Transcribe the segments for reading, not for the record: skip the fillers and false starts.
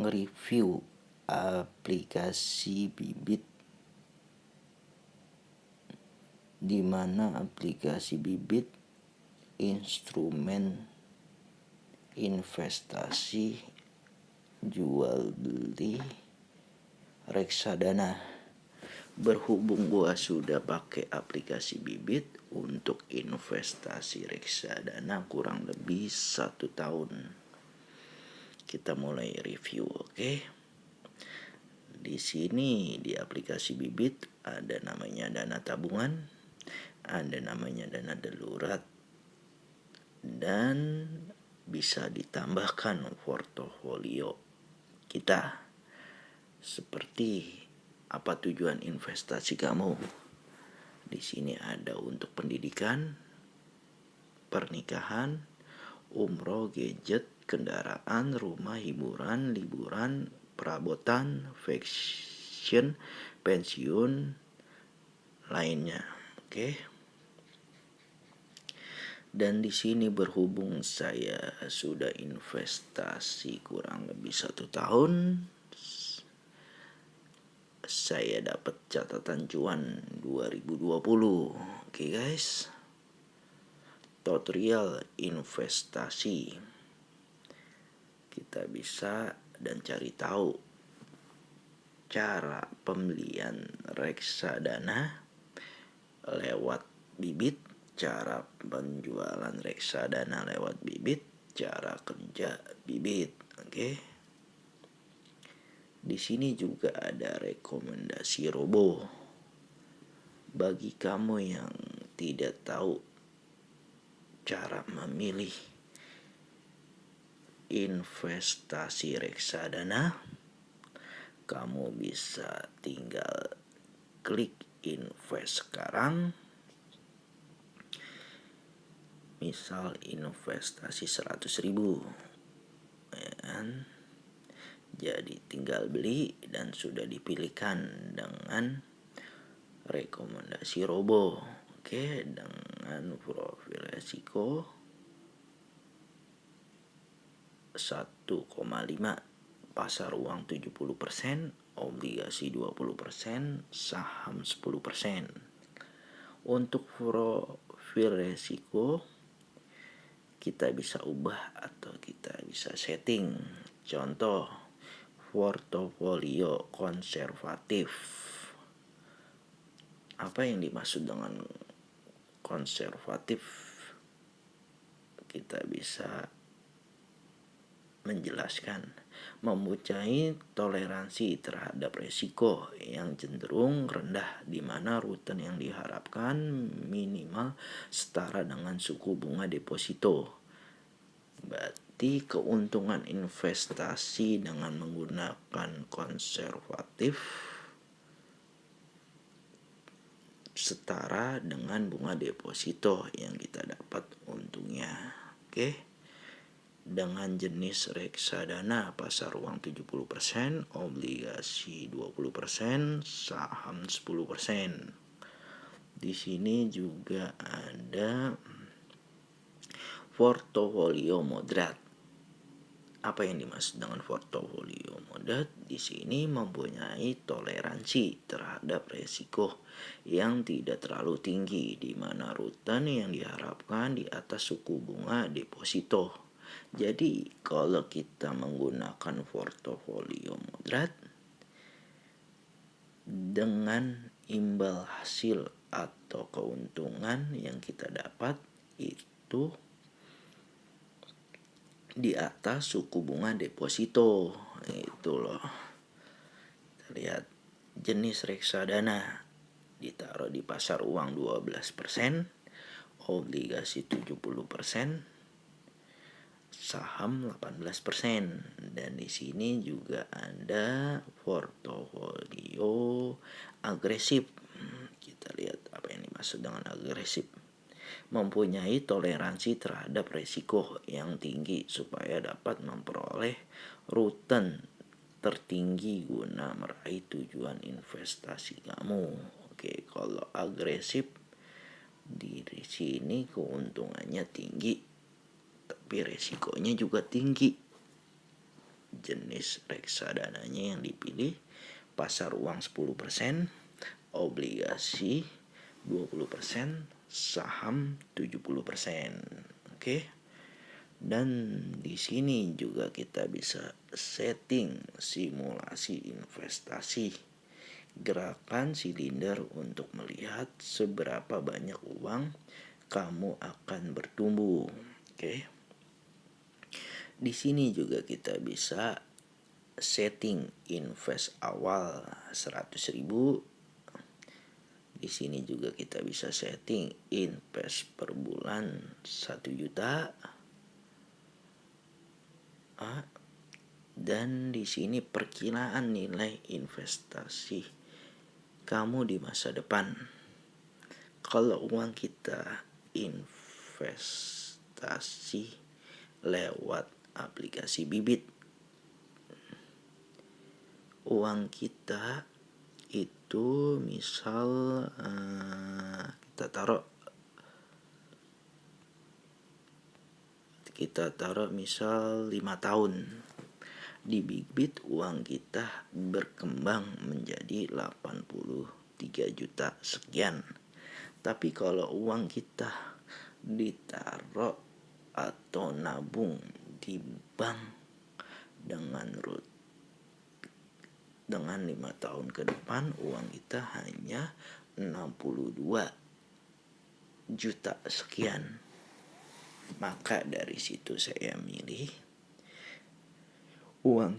nge-review aplikasi Bibit, di mana aplikasi Bibit instrumen investasi jual beli reksadana. Berhubung gua sudah pakai aplikasi Bibit untuk investasi reksadana kurang lebih 1 tahun, kita mulai review. Oke. Di sini di aplikasi Bibit ada namanya dana tabungan, ada namanya dana darurat, dan bisa ditambahkan portofolio kita. Seperti apa tujuan investasi kamu? Di sini ada untuk pendidikan, pernikahan, umroh, gadget, kendaraan, rumah, hiburan, liburan, perabotan, fashion, pensiun, lainnya. Oke. Dan di sini berhubung saya sudah investasi kurang lebih 1 tahun, saya dapat catatan cuan 2020. Oke guys. Tutorial investasi. Kita bisa dan cari tahu cara pembelian reksadana lewat Bibit, cara penjualan reksadana lewat Bibit, cara kerja Bibit. Oke. Di sini juga ada rekomendasi robo. Bagi kamu yang tidak tahu cara memilih investasi reksadana, kamu bisa tinggal klik invest sekarang. Misal investasi 100.000, ya kan? Jadi tinggal beli dan sudah dipilihkan dengan rekomendasi robo. Oke, dengan profil resiko 1,5, pasar uang 70%, obligasi 20%, saham 10%. Untuk profil resiko kita bisa ubah atau kita bisa setting. Contoh, portofolio konservatif. Apa yang dimaksud dengan konservatif? Kita bisa menjelaskan mempunyai toleransi terhadap resiko yang cenderung rendah, di mana return yang diharapkan minimal setara dengan suku bunga deposito. Berarti keuntungan investasi dengan menggunakan konservatif setara dengan bunga deposito yang kita dapat untungnya. Oke. Dengan jenis reksadana pasar uang 70%, obligasi 20%, saham 10%. Di sini juga ada portofolio moderat. Apa yang dimaksud dengan portofolio moderat? Di sini mempunyai toleransi terhadap resiko yang tidak terlalu tinggi, di mana return yang diharapkan di atas suku bunga deposito. Jadi kalau kita menggunakan portofolio moderat, dengan imbal hasil atau keuntungan yang kita dapat itu di atas suku bunga deposito. Itu loh. Kita lihat jenis reksadana ditaruh di pasar uang 12%, obligasi 70%, saham 18%. Dan di sini juga ada portofolio agresif. Kita lihat apa yang dimaksud dengan agresif. Mempunyai toleransi terhadap resiko yang tinggi supaya dapat memperoleh return tertinggi guna meraih tujuan investasi kamu. Oke, kalau agresif di sini keuntungannya tinggi, tapi resikonya juga tinggi. jenis reksadananya yang dipilih, pasar uang 10%, obligasi 20%, saham 70%. Oke. Dan di sini juga kita bisa setting simulasi investasi gerakan silinder untuk melihat seberapa banyak uang kamu akan bertumbuh. Oke. Di sini juga kita bisa setting invest awal 100.000. Di sini juga kita bisa setting invest per bulan 1 juta. Dan di sini perkiraan nilai investasi kamu di masa depan. Kalau uang kita investasi lewat aplikasi Bibit, uang kita itu misal kita taruh misal 5 tahun. Di Bibit uang kita berkembang menjadi 83 juta sekian. Tapi kalau uang kita ditaruh atau nabung di bank dengan 5 tahun ke depan, uang kita hanya 62 juta sekian. Maka dari situ saya milih uang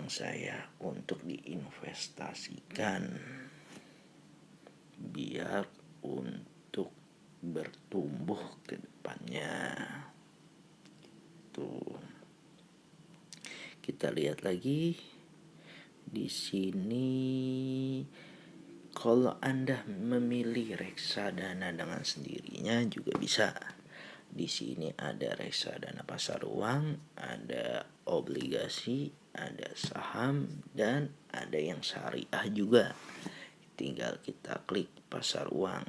saya untuk diinvestasikan biar untuk bertumbuh ke depannya. Tuh. Kita lihat lagi di sini. Kalau Anda memilih reksadana dengan sendirinya juga bisa. Di sini ada reksadana pasar uang, ada obligasi, ada saham, dan ada yang syariah juga. Tinggal kita klik pasar uang.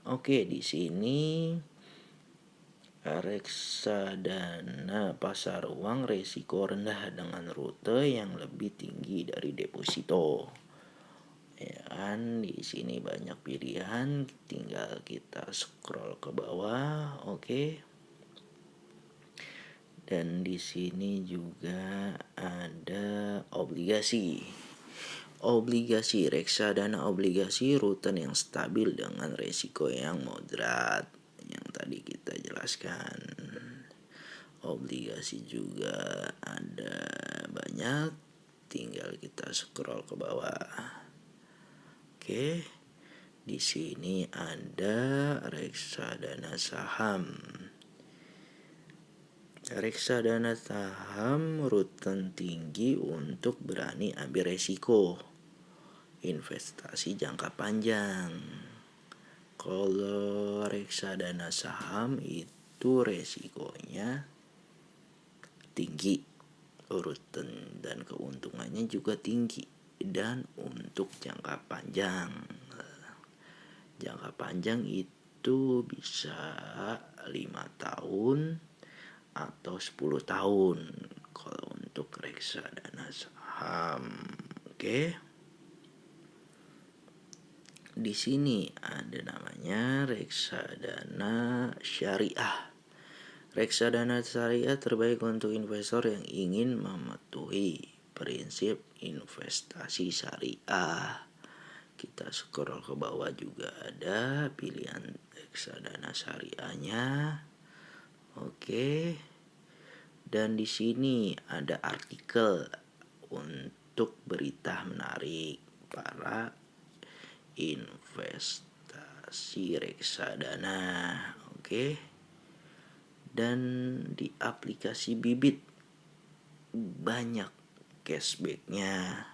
Oke, di sini reksadana pasar uang resiko rendah dengan rute yang lebih tinggi dari deposito. Ya kan, di sini banyak pilihan, tinggal kita scroll ke bawah. Oke. Dan di sini juga ada obligasi. Obligasi, reksadana obligasi rute yang stabil dengan resiko yang moderat, yang tadi kita jelaskan. Obligasi juga ada banyak, tinggal kita scroll ke bawah. Oke, di sini ada reksadana saham. Reksadana saham return tinggi untuk berani ambil resiko. Investasi jangka panjang. Kalau reksadana saham itu resikonya tinggi, return dan keuntungannya juga tinggi, dan untuk jangka panjang. Jangka panjang itu bisa 5 tahun atau 10 tahun kalau untuk reksadana saham. Oke. Di sini ada namanya reksadana syariah. Reksadana syariah terbaik untuk investor yang ingin mematuhi prinsip investasi syariah. Kita scroll ke bawah juga ada pilihan reksadana syariahnya. Oke. Dan di sini ada artikel untuk berita menarik para investasi reksadana. Oke. Dan di aplikasi Bibit banyak cashbacknya.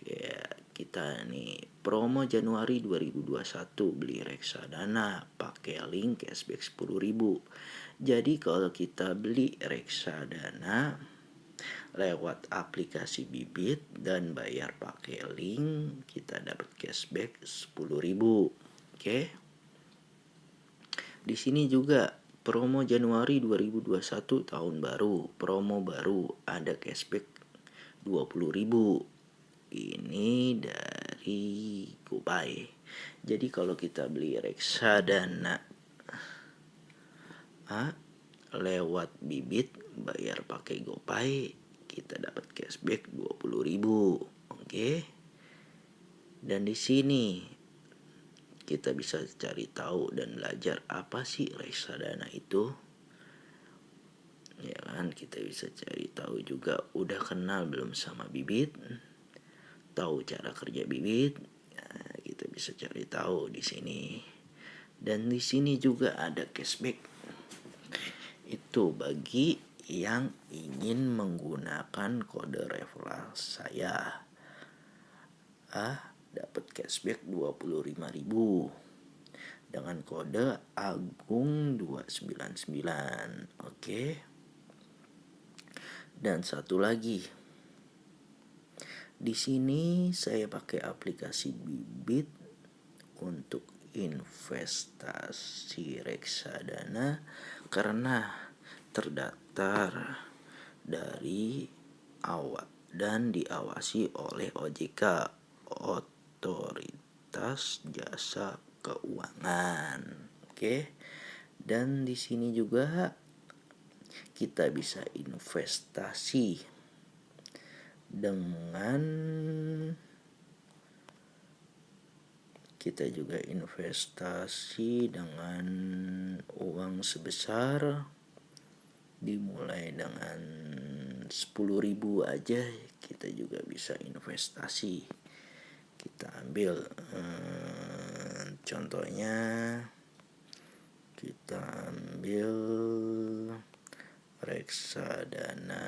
Kayak kita nih promo Januari 2021 beli reksadana pakai link cashback 10.000. Jadi kalau kita beli reksadana lewat aplikasi Bibit dan bayar pakai link, kita dapat cashback 10.000. Oke. Di sini juga promo Januari 2021 tahun baru, promo baru ada cashback 20.000. Ini dari GoPay. Jadi kalau kita beli reksadana lewat Bibit, bayar pakai GoPay, kita dapat cashback 20.000. Oke. Dan di sini kita bisa cari tahu dan belajar apa sih reksadana itu. Ya kan, kita bisa cari tahu juga udah kenal belum sama Bibit, tahu cara kerja Bibit. Nah, kita bisa cari tahu di sini. Dan di sini juga ada cashback. Itu bagi yang ingin menggunakan kode referral saya. Dapat cashback 25.000 dengan kode Agung 299. Oke. Dan satu lagi, di sini saya pakai aplikasi Bibit untuk investasi reksadana karena terdaftar dari awal dan diawasi oleh OJK, Otoritas Jasa Keuangan. Oke. Dan di sini juga kita bisa investasi dengan uang sebesar dimulai dengan 10.000 aja, kita juga bisa investasi. Kita ambil contohnya, kita ambil reksadana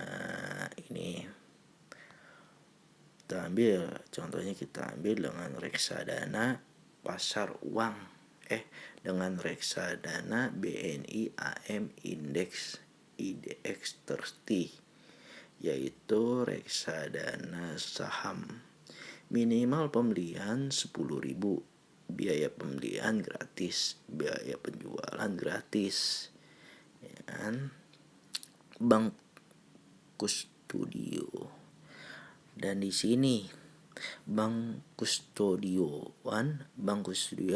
ini. Kita ambil dengan reksadana pasar uang, dengan reksadana BNI AM Index IDX 30, yaitu reksadana saham. Minimal pembelian 10.000, biaya pembelian gratis, biaya penjualan gratis. Ya kan? Bank Kustodio. Dan di sini bank kustodio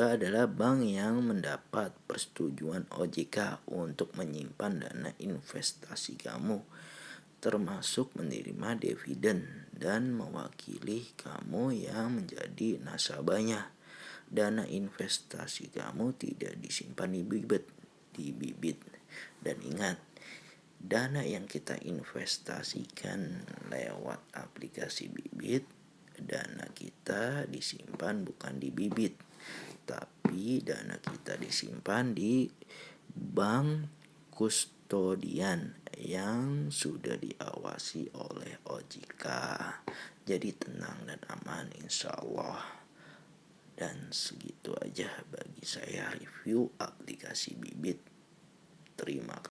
adalah bank yang mendapat persetujuan OJK untuk menyimpan dana investasi kamu, termasuk menerima dividen dan mewakili kamu yang menjadi nasabahnya. Dana investasi kamu tidak disimpan di Bibit. Dan ingat, dana yang kita investasikan lewat aplikasi Bibit, dana kita disimpan bukan di Bibit, tapi dana kita disimpan di bank kustodian yang sudah diawasi oleh OJK. Jadi tenang dan aman insya Allah. Dan segitu aja bagi saya review aplikasi Bibit. Terima kasih.